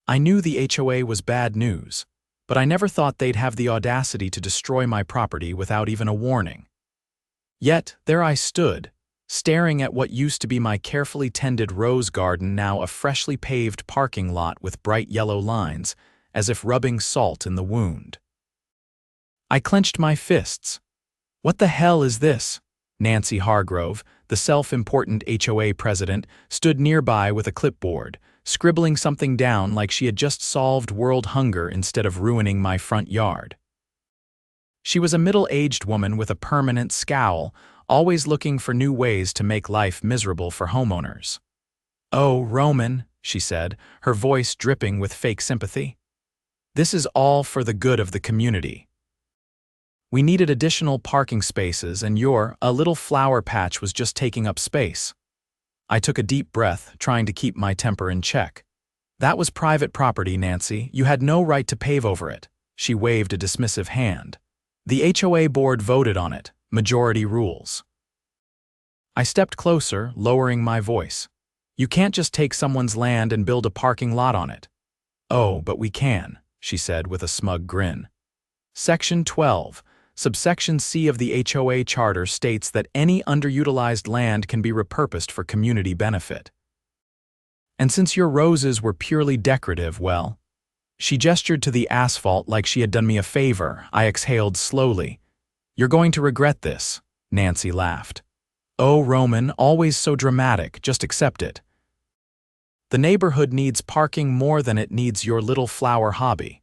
I knew the HOA was bad news, but I never thought they'd have the audacity to destroy my property without even a warning. Yet, there I stood, staring at what used to be my carefully tended rose garden, now a freshly paved parking lot with bright yellow lines, as if rubbing salt in the wound. I clenched my fists. What the hell is this? Nancy Hargrove, the self-important HOA president, stood nearby with a clipboard, scribbling something down like she had just solved world hunger instead of ruining my front yard. She was a middle-aged woman with a permanent scowl, always looking for new ways to make life miserable for homeowners. "Oh, Roman," she said, her voice dripping with fake sympathy. "This is all for the good of the community. We needed additional parking spaces and a little flower patch was just taking up space." I took a deep breath, trying to keep my temper in check. "That was private property, Nancy. You had no right to pave over it." She waved a dismissive hand. "The HOA board voted on it. Majority rules." I stepped closer, lowering my voice. "You can't just take someone's land and build a parking lot on it." "Oh, but we can," she said with a smug grin. Section 12, subsection C of the HOA Charter states that any underutilized land can be repurposed for community benefit. And since your roses were purely decorative, well, she gestured to the asphalt like she had done me a favor. I exhaled slowly. "You're going to regret this," Nancy laughed. "Oh, Roman, always so dramatic, just accept it. The neighborhood needs parking more than it needs your little flower hobby."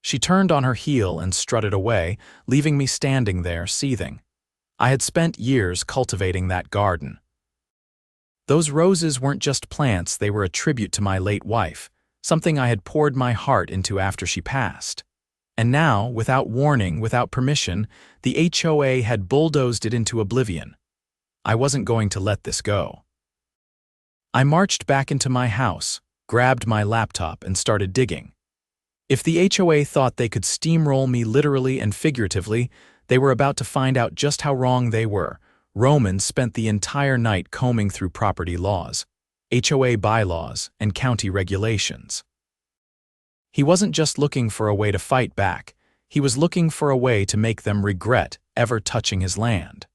She turned on her heel and strutted away, leaving me standing there, seething. I had spent years cultivating that garden. Those roses weren't just plants, they were a tribute to my late wife, something I had poured my heart into after she passed. And now, without warning, without permission, the HOA had bulldozed it into oblivion. I wasn't going to let this go. I marched back into my house, grabbed my laptop, and started digging. If the HOA thought they could steamroll me literally and figuratively, they were about to find out just how wrong they were. Roman spent the entire night combing through property laws, HOA bylaws, and county regulations. He wasn't just looking for a way to fight back, he was looking for a way to make them regret ever touching his land.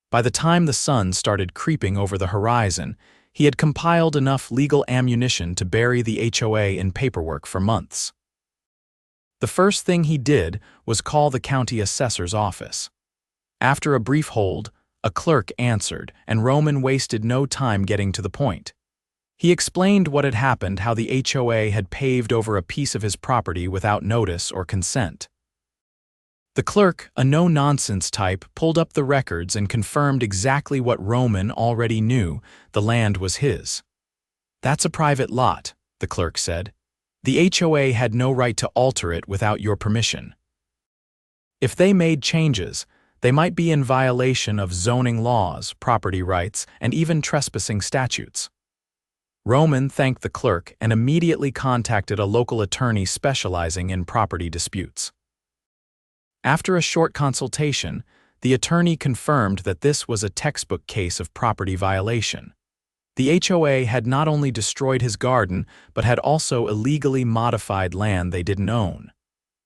By the time the sun started creeping over the horizon, he had compiled enough legal ammunition to bury the HOA in paperwork for months. The first thing he did was call the county assessor's office. After a brief hold, a clerk answered, and Roman wasted no time getting to the point. He explained what had happened, how the HOA had paved over a piece of his property without notice or consent. The clerk, a no-nonsense type, pulled up the records and confirmed exactly what Roman already knew: the land was his. "That's a private lot," the clerk said. "The HOA had no right to alter it without your permission. If they made changes, they might be in violation of zoning laws, property rights, and even trespassing statutes." Roman thanked the clerk and immediately contacted a local attorney specializing in property disputes. After a short consultation, the attorney confirmed that this was a textbook case of property violation. The HOA had not only destroyed his garden, but had also illegally modified land they didn't own.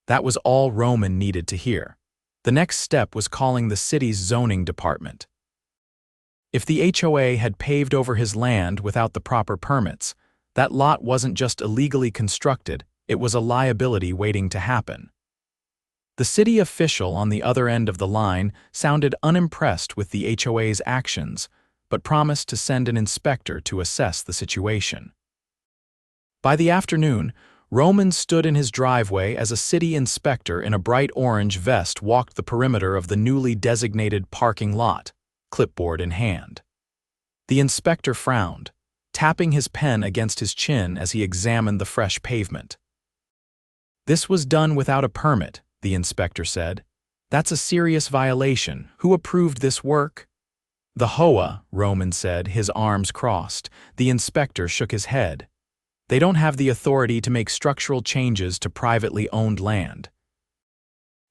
That was all Roman needed to hear. The next step was calling the city's zoning department. If the HOA had paved over his land without the proper permits, that lot wasn't just illegally constructed, it was a liability waiting to happen. The city official on the other end of the line sounded unimpressed with the HOA's actions, but promised to send an inspector to assess the situation. By the afternoon, Roman stood in his driveway as a city inspector in a bright orange vest walked the perimeter of the newly designated parking lot, clipboard in hand. The inspector frowned, tapping his pen against his chin as he examined the fresh pavement. "This was done without a permit," the inspector said. "That's a serious violation. Who approved this work?" "The HOA," Roman said, his arms crossed. The inspector shook his head. "They don't have the authority to make structural changes to privately owned land.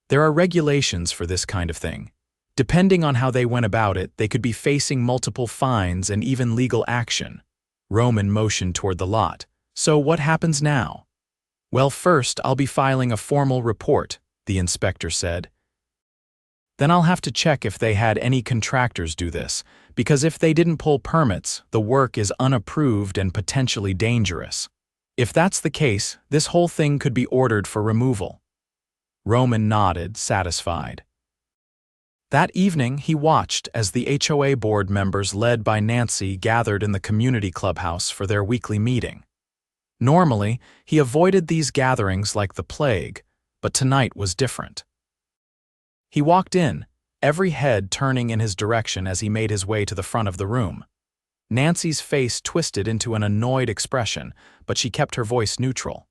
There are regulations for this kind of thing. Depending on how they went about it, they could be facing multiple fines and even legal action." Roman motioned toward the lot, So what happens now? Well, first I'll be filing a formal report, the inspector said. Then I'll have to check if they had any contractors do this, because if they didn't pull permits, the work is unapproved and potentially dangerous. If that's the case, this whole thing could be ordered for removal. Roman nodded, satisfied. That evening, he watched as the HOA board members led by Nancy gathered in the community clubhouse for their weekly meeting. Normally, he avoided these gatherings like the plague, but tonight was different. He walked in, every head turning in his direction as he made his way to the front of the room. Nancy's face twisted into an annoyed expression, but she kept her voice neutral.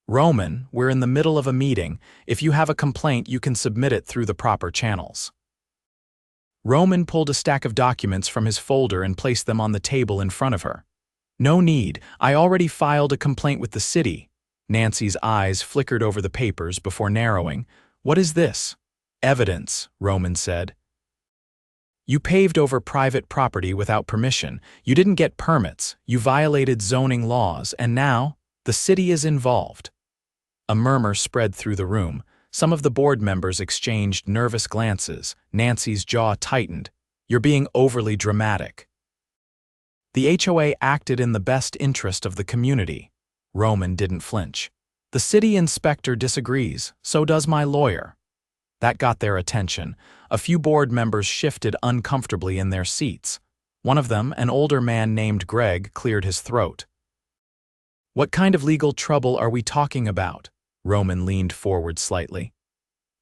Roman, we're in the middle of a meeting. If you have a complaint, you can submit it through the proper channels. Roman pulled a stack of documents from his folder and placed them on the table in front of her. No need, I already filed a complaint with the city. Nancy's eyes flickered over the papers before narrowing. What is this? Evidence, Roman said. You paved over private property without permission, you didn't get permits, you violated zoning laws, and now, the city is involved. A murmur spread through the room. Some of the board members exchanged nervous glances. Nancy's jaw tightened. You're being overly dramatic. The HOA acted in the best interest of the community. Roman didn't flinch. The city inspector disagrees, so does my lawyer. That got their attention. A few board members shifted uncomfortably in their seats. One of them, an older man named Greg, cleared his throat. What kind of legal trouble are we talking about? Roman leaned forward slightly.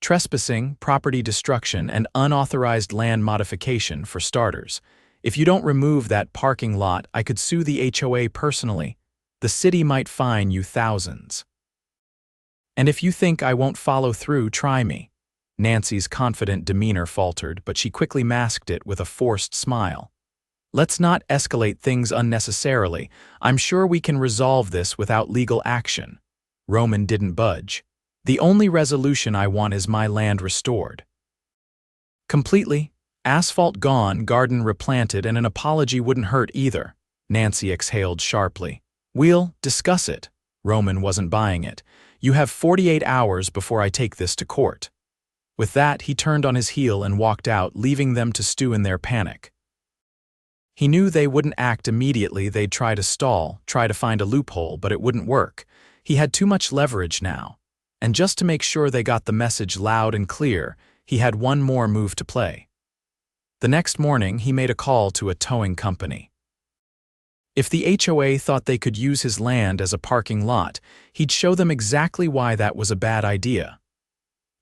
Trespassing, property destruction, and unauthorized land modification, for starters. If you don't remove that parking lot, I could sue the HOA personally. The city might fine you thousands. And if you think I won't follow through, try me. Nancy's confident demeanor faltered, but she quickly masked it with a forced smile. Let's not escalate things unnecessarily. I'm sure we can resolve this without legal action. Roman didn't budge. The only resolution I want is my land restored. Completely. Asphalt gone, garden replanted, and an apology wouldn't hurt either. Nancy exhaled sharply. We'll discuss it. Roman wasn't buying it. You have 48 hours before I take this to court. With that, he turned on his heel and walked out, leaving them to stew in their panic. He knew they wouldn't act immediately. They'd try to stall, try to find a loophole, but it wouldn't work. He had too much leverage now. And just to make sure they got the message loud and clear, he had one more move to play. The next morning, he made a call to a towing company. If the HOA thought they could use his land as a parking lot, he'd show them exactly why that was a bad idea.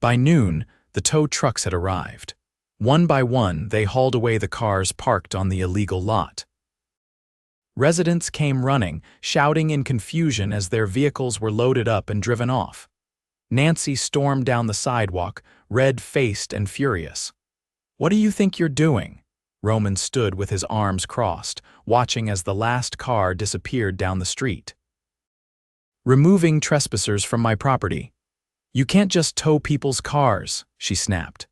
By noon, the tow trucks had arrived. One by one, they hauled away the cars parked on the illegal lot. Residents came running, shouting in confusion as their vehicles were loaded up and driven off. Nancy stormed down the sidewalk, red-faced and furious. What do you think you're doing? Roman stood with his arms crossed, watching as the last car disappeared down the street. Removing trespassers from my property. You can't just tow people's cars, she snapped.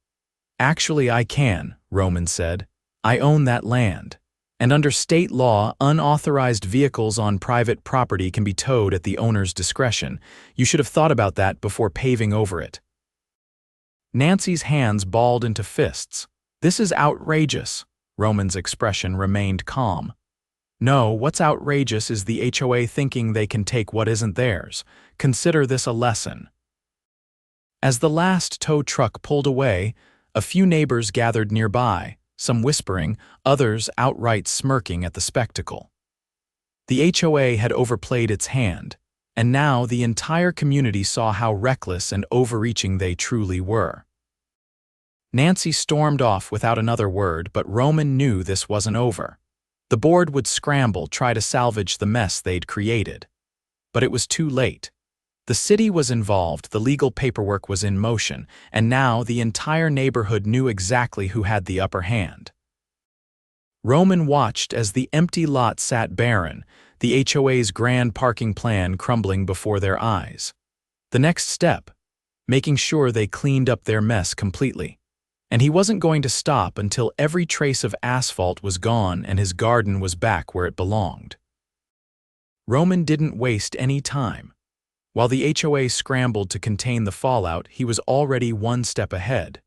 Actually, I can, Roman said. I own that land. And under state law, unauthorized vehicles on private property can be towed at the owner's discretion. You should have thought about that before paving over it. Nancy's hands balled into fists. This is outrageous. Roman's expression remained calm. No, what's outrageous is the HOA thinking they can take what isn't theirs. Consider this a lesson. As the last tow truck pulled away, a few neighbors gathered nearby, some whispering, others outright smirking at the spectacle. The HOA had overplayed its hand, and now the entire community saw how reckless and overreaching they truly were. Nancy stormed off without another word, but Roman knew this wasn't over. The board would scramble, try to salvage the mess they'd created. But it was too late. The city was involved, the legal paperwork was in motion, and now the entire neighborhood knew exactly who had the upper hand. Roman watched as the empty lot sat barren, the HOA's grand parking plan crumbling before their eyes. The next step, making sure they cleaned up their mess completely. And he wasn't going to stop until every trace of asphalt was gone and his garden was back where it belonged. Roman didn't waste any time. While the HOA scrambled to contain the fallout, he was already one step ahead.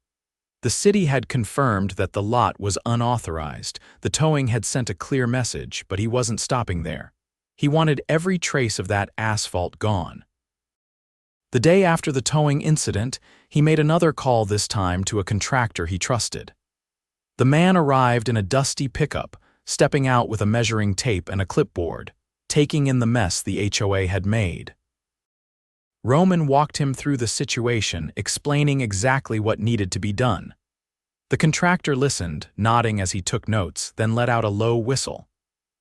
The city had confirmed that the lot was unauthorized. The towing had sent a clear message, but he wasn't stopping there. He wanted every trace of that asphalt gone. The day after the towing incident, he made another call, this time to a contractor he trusted. The man arrived in a dusty pickup, stepping out with a measuring tape and a clipboard, taking in the mess the HOA had made. Roman walked him through the situation, explaining exactly what needed to be done. The contractor listened, nodding as he took notes, then let out a low whistle.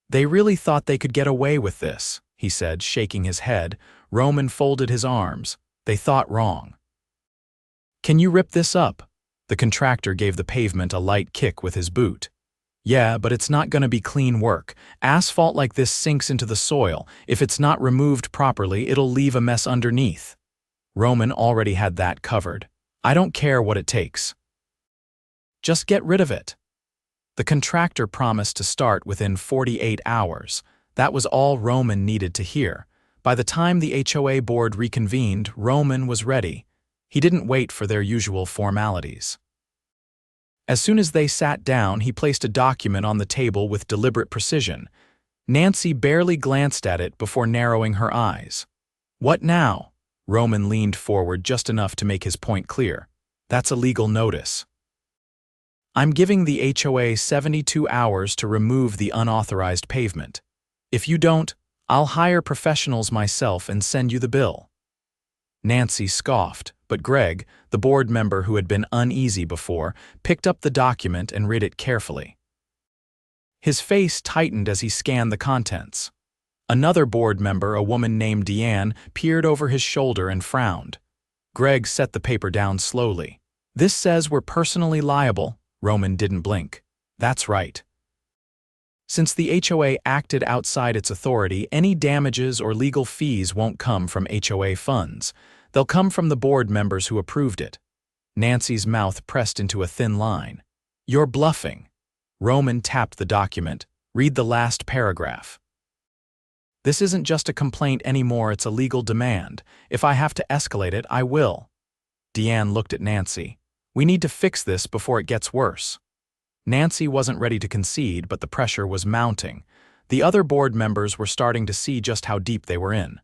"They really thought they could get away with this," he said, shaking his head. Roman folded his arms. "They thought wrong." "Can you rip this up?" The contractor gave the pavement a light kick with his boot. "Yeah, but it's not going to be clean work. Asphalt like this sinks into the soil. If it's not removed properly, it'll leave a mess underneath." Roman already had that covered. "I don't care what it takes. Just get rid of it." The contractor promised to start within 48 hours. That was all Roman needed to hear. By the time the HOA board reconvened, Roman was ready. He didn't wait for their usual formalities. As soon as they sat down, he placed a document on the table with deliberate precision. Nancy barely glanced at it before narrowing her eyes. "What now?" Roman leaned forward just enough to make his point clear. "That's a legal notice. I'm giving the HOA 72 hours to remove the unauthorized pavement. If you don't, I'll hire professionals myself and send you the bill." Nancy scoffed, but Greg, the board member who had been uneasy before, picked up the document and read it carefully. His face tightened as he scanned the contents. Another board member, a woman named Deanne, peered over his shoulder and frowned. Greg set the paper down slowly. "This says we're personally liable." Roman didn't blink. "That's right. Since the HOA acted outside its authority, any damages or legal fees won't come from HOA funds. They'll come from the board members who approved it." Nancy's mouth pressed into a thin line. "You're bluffing." Roman tapped the document. "Read the last paragraph. This isn't just a complaint anymore, it's a legal demand. If I have to escalate it, I will." Deanne looked at Nancy. "We need to fix this before it gets worse." Nancy wasn't ready to concede, but the pressure was mounting. The other board members were starting to see just how deep they were in.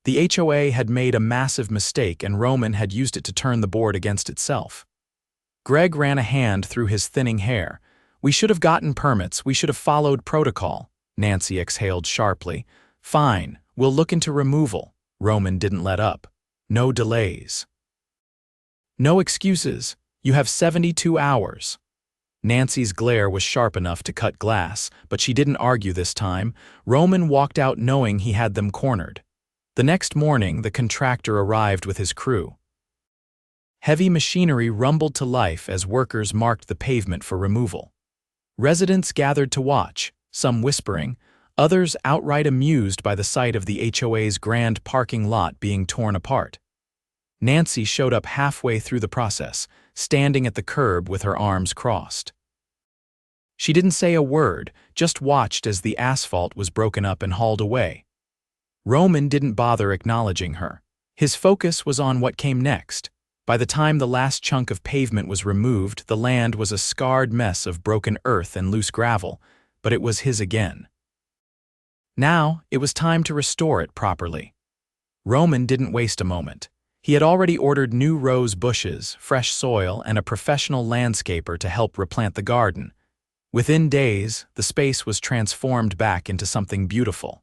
The HOA had made a massive mistake, and Roman had used it to turn the board against itself. Greg ran a hand through his thinning hair. "We should have gotten permits. We should have followed protocol." Nancy exhaled sharply. "Fine, we'll look into removal." Roman didn't let up. "No delays. No excuses. You have 72 hours. Nancy's glare was sharp enough to cut glass, but she didn't argue this time. Roman walked out knowing he had them cornered. The next morning, the contractor arrived with his crew. Heavy machinery rumbled to life as workers marked the pavement for removal. Residents gathered to watch, some whispering, others outright amused by the sight of the HOA's grand parking lot being torn apart. Nancy showed up halfway through the process, standing at the curb with her arms crossed. She didn't say a word, just watched as the asphalt was broken up and hauled away. Roman didn't bother acknowledging her. His focus was on what came next. By the time the last chunk of pavement was removed, the land was a scarred mess of broken earth and loose gravel, but it was his again. Now, it was time to restore it properly. Roman didn't waste a moment. He had already ordered new rose bushes, fresh soil, and a professional landscaper to help replant the garden. Within days, the space was transformed back into something beautiful.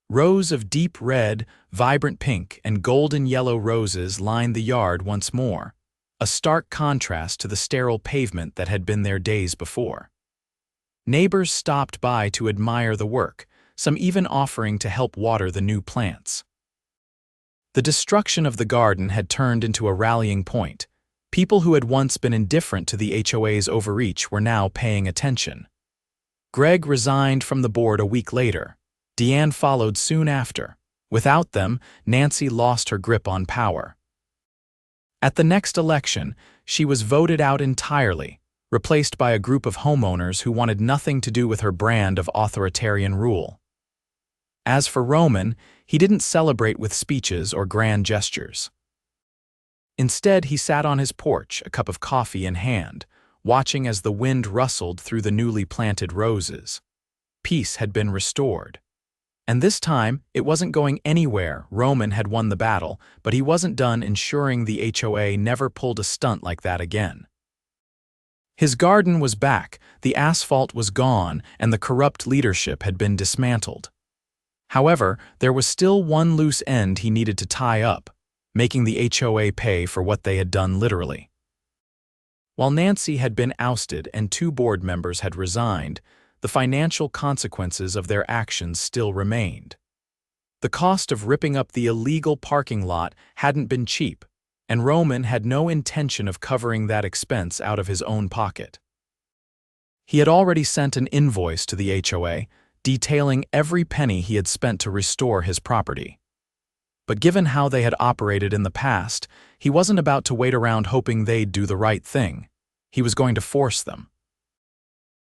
Rows of deep red, vibrant pink, and golden yellow roses lined the yard once more, a stark contrast to the sterile pavement that had been there days before. Neighbors stopped by to admire the work, some even offering to help water the new plants. The destruction of the garden had turned into a rallying point. People who had once been indifferent to the HOA's overreach were now paying attention. Greg resigned from the board a week later. Deanne followed soon after. Without them, Nancy lost her grip on power. At the next election, she was voted out entirely, replaced by a group of homeowners who wanted nothing to do with her brand of authoritarian rule. As for Roman, he didn't celebrate with speeches or grand gestures. Instead, he sat on his porch, a cup of coffee in hand, watching as the wind rustled through the newly planted roses. Peace had been restored. And this time, it wasn't going anywhere. Roman had won the battle, but he wasn't done ensuring the HOA never pulled a stunt like that again. His garden was back, the asphalt was gone, and the corrupt leadership had been dismantled. However, there was still one loose end he needed to tie up, making the HOA pay for what they had done literally. While Nancy had been ousted and 2 board members had resigned, the financial consequences of their actions still remained. The cost of ripping up the illegal parking lot hadn't been cheap, and Roman had no intention of covering that expense out of his own pocket. He had already sent an invoice to the HOA, detailing every penny he had spent to restore his property. But given how they had operated in the past, he wasn't about to wait around hoping they'd do the right thing. He was going to force them.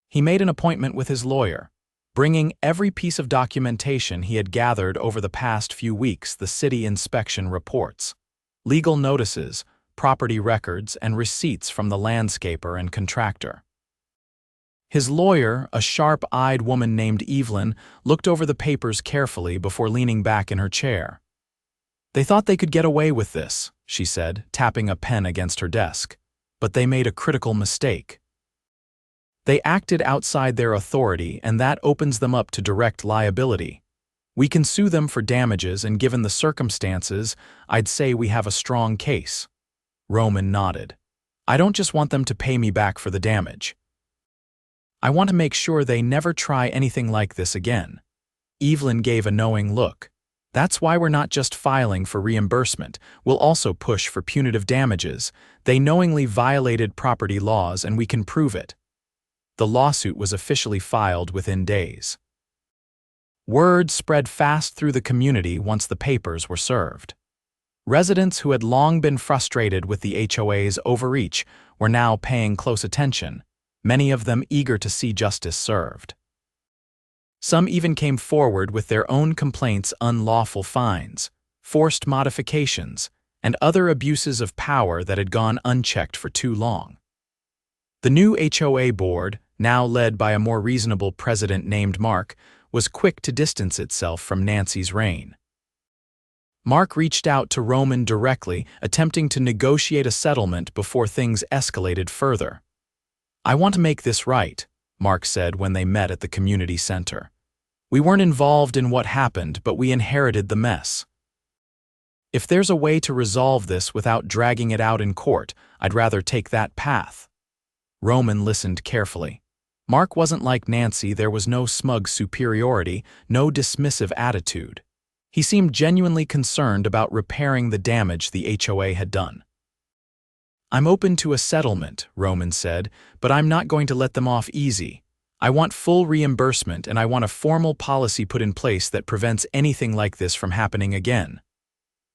He made an appointment with his lawyer, bringing every piece of documentation he had gathered over the past few weeks: the city inspection reports, legal notices, property records, and receipts from the landscaper and contractor. His lawyer, a sharp-eyed woman named Evelyn, looked over the papers carefully before leaning back in her chair. "They thought they could get away with this," she said, tapping a pen against her desk. "But they made a critical mistake. They acted outside their authority, and that opens them up to direct liability. We can sue them for damages, and given the circumstances, I'd say we have a strong case." Roman nodded. "I don't just want them to pay me back for the damage. I want to make sure they never try anything like this again." Evelyn gave a knowing look. "That's why we're not just filing for reimbursement. We'll also push for punitive damages. They knowingly violated property laws, and we can prove it." The lawsuit was officially filed within days. Word spread fast through the community once the papers were served. Residents who had long been frustrated with the HOA's overreach were now paying close attention, many of them eager to see justice served. Some even came forward with their own complaints: unlawful fines, forced modifications, and other abuses of power that had gone unchecked for too long. The new HOA board, now led by a more reasonable president named Mark, was quick to distance itself from Nancy's reign. Mark reached out to Roman directly, attempting to negotiate a settlement before things escalated further. "I want to make this right," Mark said when they met at the community center. "We weren't involved in what happened, but we inherited the mess. If there's a way to resolve this without dragging it out in court, I'd rather take that path." Roman listened carefully. Mark wasn't like Nancy. There was no smug superiority, no dismissive attitude. He seemed genuinely concerned about repairing the damage the HOA had done. "I'm open to a settlement," Roman said, "but I'm not going to let them off easy. I want full reimbursement, and I want a formal policy put in place that prevents anything like this from happening again."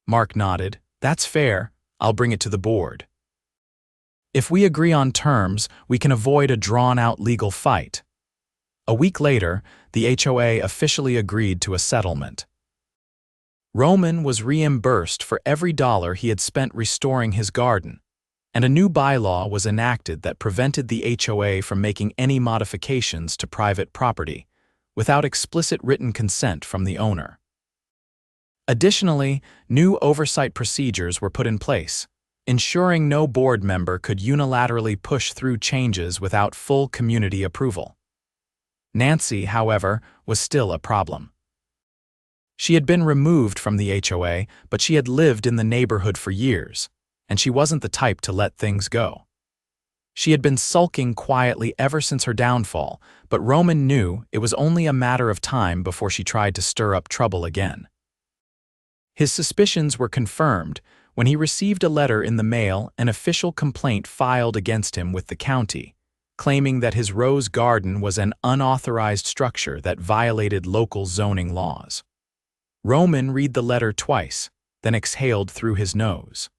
Mark nodded. "That's fair. I'll bring it to the board. If we agree on terms, we can avoid a drawn-out legal fight." A week later, the HOA officially agreed to a settlement. Roman was reimbursed for every dollar he had spent restoring his garden, and a new bylaw was enacted that prevented the HOA from making any modifications to private property without explicit written consent from the owner. Additionally, new oversight procedures were put in place, ensuring no board member could unilaterally push through changes without full community approval. Nancy, however, was still a problem. She had been removed from the HOA, but she had lived in the neighborhood for years, and she wasn't the type to let things go. She had been sulking quietly ever since her downfall, but Roman knew it was only a matter of time before she tried to stir up trouble again. His suspicions were confirmed when he received a letter in the mail, an official complaint filed against him with the county, claiming that his rose garden was an unauthorized structure that violated local zoning laws. Roman read the letter twice, then exhaled through his nose.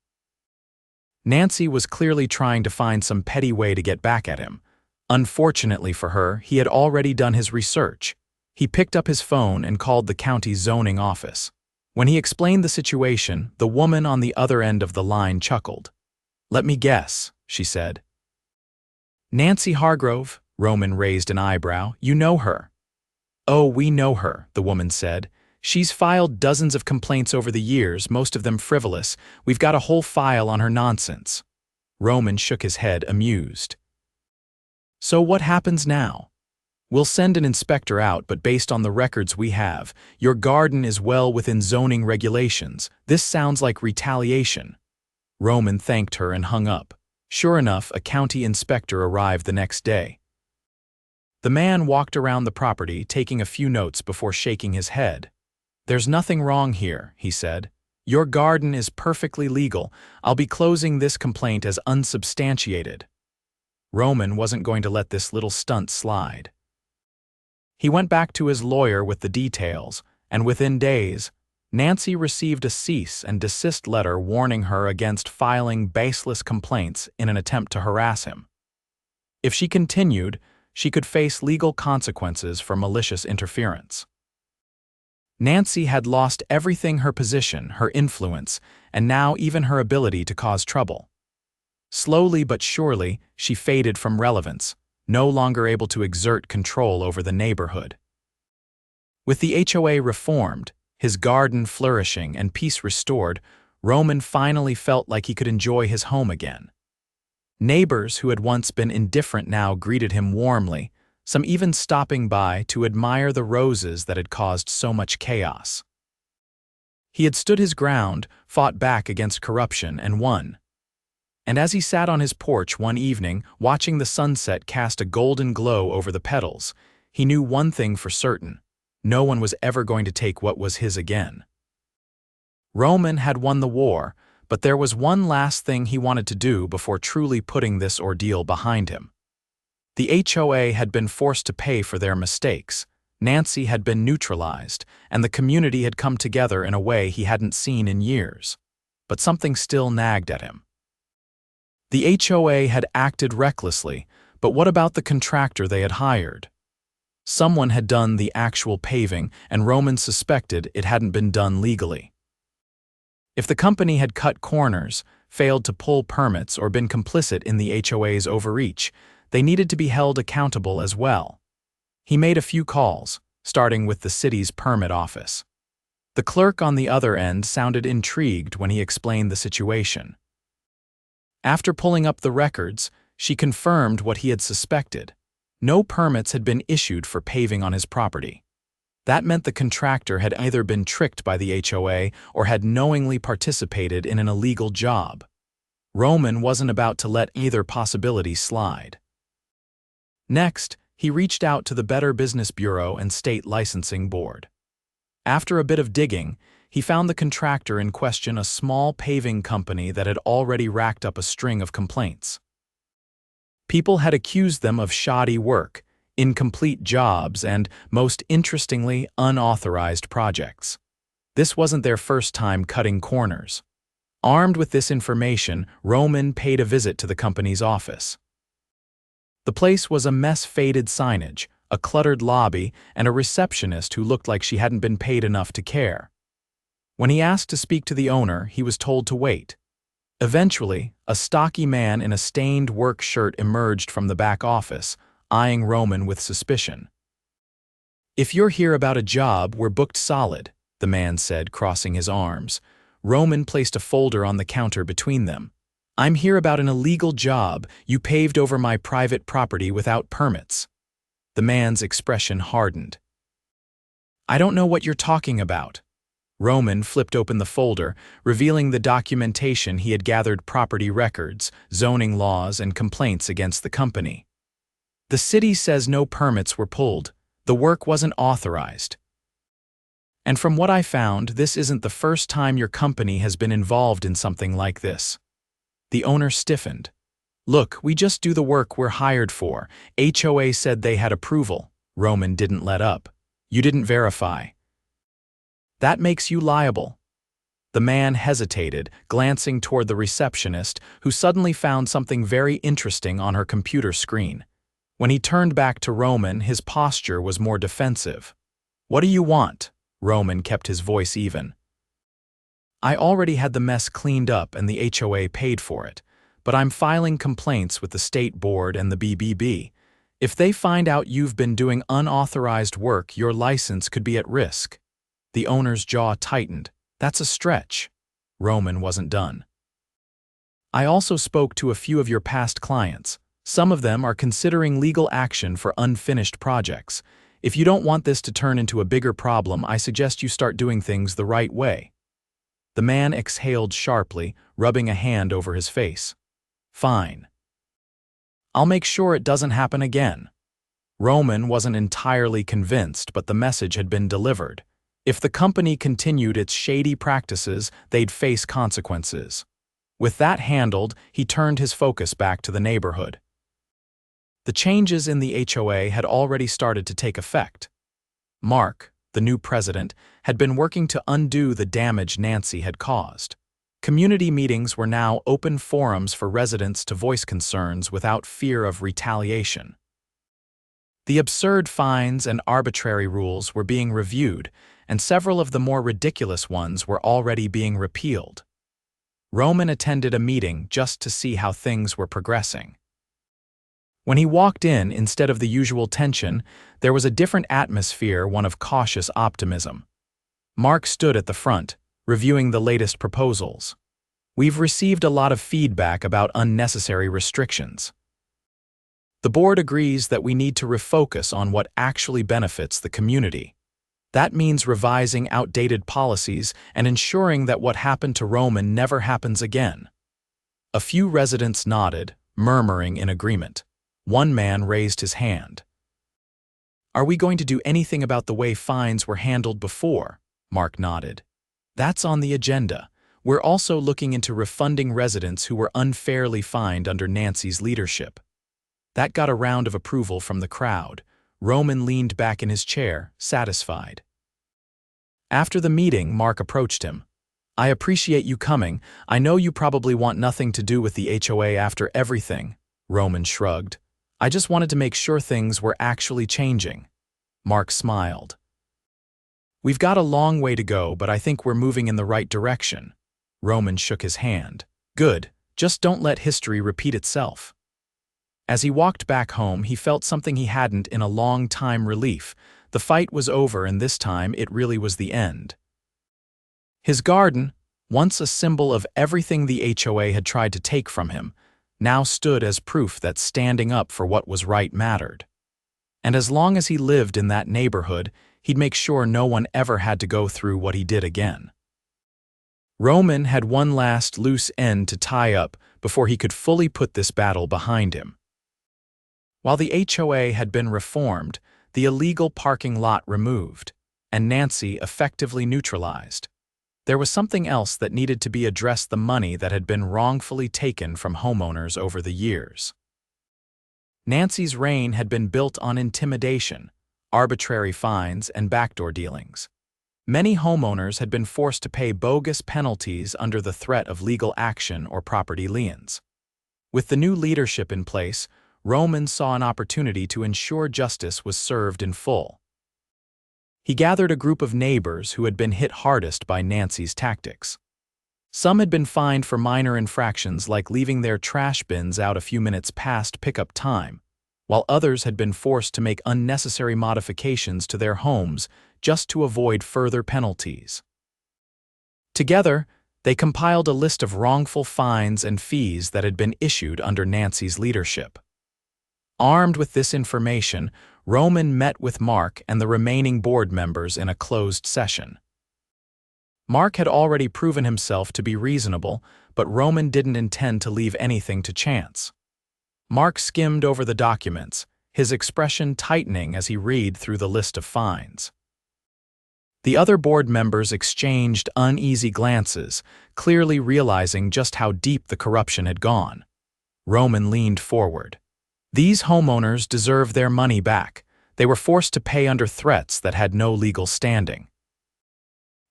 Nancy was clearly trying to find some petty way to get back at him. Unfortunately for her, he had already done his research. He picked up his phone and called the county zoning office. When he explained the situation, the woman on the other end of the line chuckled. "Let me guess," she said. "Nancy Hargrove?" Roman raised an eyebrow. "You know her." "Oh, we know her," the woman said. "She's filed dozens of complaints over the years, most of them frivolous. We've got a whole file on her nonsense." Roman shook his head, amused. "So what happens now?" "We'll send an inspector out, but based on the records we have, your garden is well within zoning regulations. This sounds like retaliation." Roman thanked her and hung up. Sure enough, a county inspector arrived the next day. The man walked around the property, taking a few notes before shaking his head. "There's nothing wrong here," he said. "Your garden is perfectly legal. I'll be closing this complaint as unsubstantiated." Roman wasn't going to let this little stunt slide. He went back to his lawyer with the details, and within days, Nancy received a cease and desist letter warning her against filing baseless complaints in an attempt to harass him. If she continued, she could face legal consequences for malicious interference. Nancy had lost everything: her position, her influence, and now even her ability to cause trouble. Slowly but surely, she faded from relevance, no longer able to exert control over the neighborhood. With the HOA reformed, his garden flourishing, and peace restored, Roman finally felt like he could enjoy his home again. Neighbors who had once been indifferent now greeted him warmly, some even stopping by to admire the roses that had caused so much chaos. He had stood his ground, fought back against corruption, and won. And as he sat on his porch one evening, watching the sunset cast a golden glow over the petals, he knew one thing for certain: no one was ever going to take what was his again. Roman had won the war, but there was one last thing he wanted to do before truly putting this ordeal behind him. The HOA had been forced to pay for their mistakes, Nancy had been neutralized, and the community had come together in a way he hadn't seen in years. But something still nagged at him. The HOA had acted recklessly, but what about the contractor they had hired? Someone had done the actual paving, and Roman suspected it hadn't been done legally. If the company had cut corners, failed to pull permits, or been complicit in the HOA's overreach, they needed to be held accountable as well. He made a few calls, starting with the city's permit office. The clerk on the other end sounded intrigued when he explained the situation. After pulling up the records, she confirmed what he had suspected. No permits had been issued for paving on his property. That meant the contractor had either been tricked by the HOA or had knowingly participated in an illegal job. Roman wasn't about to let either possibility slide. Next, he reached out to the Better Business Bureau and State Licensing Board. After a bit of digging, he found the contractor in question, a small paving company that had already racked up a string of complaints. People had accused them of shoddy work, incomplete jobs, and, most interestingly, unauthorized projects. This wasn't their first time cutting corners. Armed with this information, Roman paid a visit to the company's office. The place was a mess: faded signage, a cluttered lobby, and a receptionist who looked like she hadn't been paid enough to care. When he asked to speak to the owner, he was told to wait. Eventually, a stocky man in a stained work shirt emerged from the back office, eyeing Roman with suspicion. "If you're here about a job, we're booked solid," the man said, crossing his arms. Roman placed a folder on the counter between them. "I'm here about an illegal job. You paved over my private property without permits." The man's expression hardened. "I don't know what you're talking about." Roman flipped open the folder, revealing the documentation he had gathered: property records, zoning laws, and complaints against the company. "The city says no permits were pulled. The work wasn't authorized. And from what I found, this isn't the first time your company has been involved in something like this." The owner stiffened. "Look, we just do the work we're hired for. HOA said they had approval." Roman didn't let up. "You didn't verify. That makes you liable." The man hesitated, glancing toward the receptionist, who suddenly found something very interesting on her computer screen. When he turned back to Roman, his posture was more defensive. "What do you want?" Roman kept his voice even. "I already had the mess cleaned up and the HOA paid for it, but I'm filing complaints with the state board and the BBB. If they find out you've been doing unauthorized work, your license could be at risk." The owner's jaw tightened. "That's a stretch." Roman wasn't done. "I also spoke to a few of your past clients. Some of them are considering legal action for unfinished projects. If you don't want this to turn into a bigger problem, I suggest you start doing things the right way." The man exhaled sharply, rubbing a hand over his face. "Fine. I'll make sure it doesn't happen again." Roman wasn't entirely convinced, but the message had been delivered. If the company continued its shady practices, they'd face consequences. With that handled, he turned his focus back to the neighborhood. The changes in the HOA had already started to take effect. Mark, the new president, had been working to undo the damage Nancy had caused. Community meetings were now open forums for residents to voice concerns without fear of retaliation. The absurd fines and arbitrary rules were being reviewed, and several of the more ridiculous ones were already being repealed. Roman attended a meeting just to see how things were progressing. When he walked in, instead of the usual tension, there was a different atmosphere, one of cautious optimism. Mark stood at the front, reviewing the latest proposals. "We've received a lot of feedback about unnecessary restrictions. The board agrees that we need to refocus on what actually benefits the community. That means revising outdated policies and ensuring that what happened to Roman never happens again." A few residents nodded, murmuring in agreement. One man raised his hand. "Are we going to do anything about the way fines were handled before?" Mark nodded. "That's on the agenda. We're also looking into refunding residents who were unfairly fined under Nancy's leadership." That got a round of approval from the crowd. Roman leaned back in his chair, satisfied. After the meeting, Mark approached him. "I appreciate you coming. I know you probably want nothing to do with the HOA after everything." Roman shrugged. "I just wanted to make sure things were actually changing." Mark smiled. "We've got a long way to go, but I think we're moving in the right direction." Roman shook his hand. "Good. Just don't let history repeat itself." As he walked back home, he felt something he hadn't in a long time: relief. The fight was over, and this time it really was the end. His garden, once a symbol of everything the HOA had tried to take from him, now stood as proof that standing up for what was right mattered. And as long as he lived in that neighborhood, he'd make sure no one ever had to go through what he did again. Roman had one last loose end to tie up before he could fully put this battle behind him. While the HOA had been reformed, the illegal parking lot removed, and Nancy effectively neutralized, there was something else that needed to be addressed: the money that had been wrongfully taken from homeowners over the years. Nancy's reign had been built on intimidation, arbitrary fines, and backdoor dealings. Many homeowners had been forced to pay bogus penalties under the threat of legal action or property liens. With the new leadership in place, Roman saw an opportunity to ensure justice was served in full. He gathered a group of neighbors who had been hit hardest by Nancy's tactics. Some had been fined for minor infractions like leaving their trash bins out a few minutes past pickup time, while others had been forced to make unnecessary modifications to their homes just to avoid further penalties. Together, they compiled a list of wrongful fines and fees that had been issued under Nancy's leadership. Armed with this information, Roman met with Mark and the remaining board members in a closed session. Mark had already proven himself to be reasonable, but Roman didn't intend to leave anything to chance. Mark skimmed over the documents, his expression tightening as he read through the list of fines. The other board members exchanged uneasy glances, clearly realizing just how deep the corruption had gone. Roman leaned forward. These homeowners deserve their money back. They were forced to pay under threats that had no legal standing.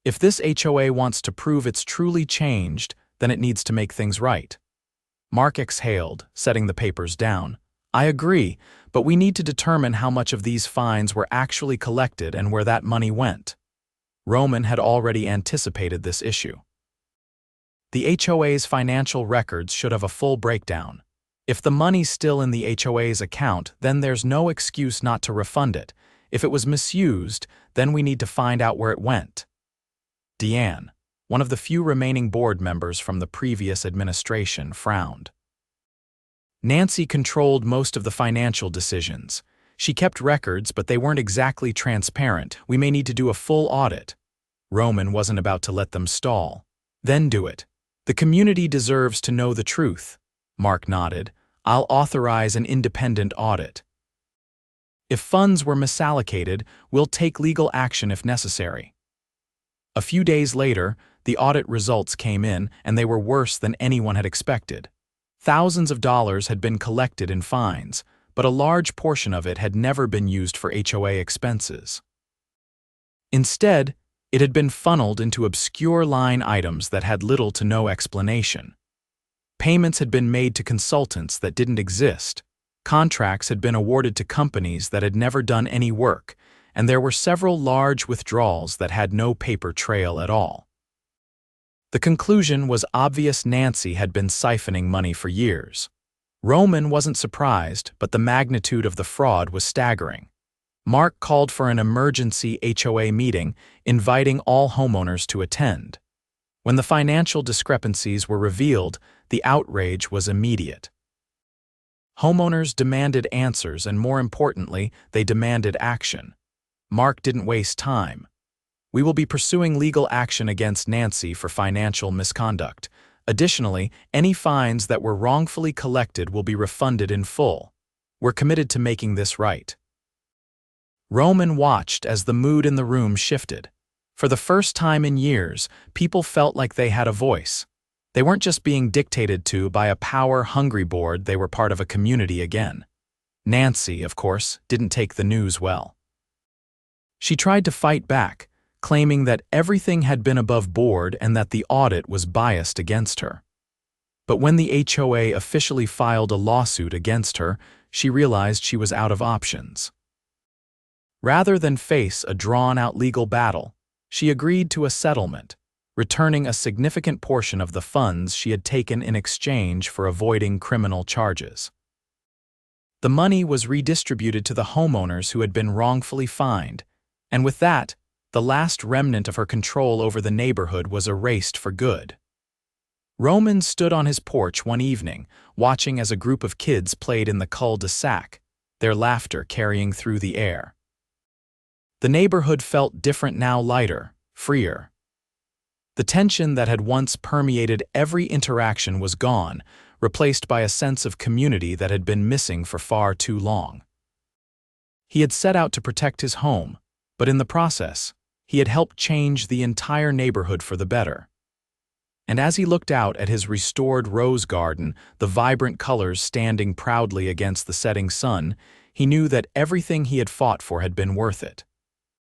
If this HOA wants to prove it's truly changed, then it needs to make things right. Mark exhaled, setting the papers down. I agree, but we need to determine how much of these fines were actually collected and where that money went. Roman had already anticipated this issue. The HOA's financial records should have a full breakdown. If the money's still in the HOA's account, then there's no excuse not to refund it. If it was misused, then we need to find out where it went. Deanne, one of the few remaining board members from the previous administration, frowned. Nancy controlled most of the financial decisions. She kept records, but they weren't exactly transparent. We may need to do a full audit. Roman wasn't about to let them stall. Then do it. The community deserves to know the truth. Mark nodded. I'll authorize an independent audit. If funds were misallocated, we'll take legal action if necessary. A few days later, the audit results came in, and they were worse than anyone had expected. Thousands of dollars had been collected in fines, but a large portion of it had never been used for HOA expenses. Instead, it had been funneled into obscure line items that had little to no explanation. Payments had been made to consultants that didn't exist. Contracts had been awarded to companies that had never done any work, and there were several large withdrawals that had no paper trail at all. The conclusion was obvious: Nancy had been siphoning money for years. Roman wasn't surprised, but the magnitude of the fraud was staggering. Mark called for an emergency HOA meeting, inviting all homeowners to attend. When the financial discrepancies were revealed, the outrage was immediate. Homeowners demanded answers, and more importantly, they demanded action. Mark didn't waste time. We will be pursuing legal action against Nancy for financial misconduct. Additionally, any fines that were wrongfully collected will be refunded in full. We're committed to making this right. Roman watched as the mood in the room shifted. For the first time in years, people felt like they had a voice. They weren't just being dictated to by a power-hungry board, they were part of a community again. Nancy, of course, didn't take the news well. She tried to fight back, claiming that everything had been above board and that the audit was biased against her. But when the HOA officially filed a lawsuit against her, she realized she was out of options. Rather than face a drawn-out legal battle, she agreed to a settlement, returning a significant portion of the funds she had taken in exchange for avoiding criminal charges. The money was redistributed to the homeowners who had been wrongfully fined, and with that, the last remnant of her control over the neighborhood was erased for good. Roman stood on his porch one evening, watching as a group of kids played in the cul-de-sac, their laughter carrying through the air. The neighborhood felt different now, lighter, freer. The tension that had once permeated every interaction was gone, replaced by a sense of community that had been missing for far too long. He had set out to protect his home, but in the process, he had helped change the entire neighborhood for the better. And as he looked out at his restored rose garden, the vibrant colors standing proudly against the setting sun, he knew that everything he had fought for had been worth it.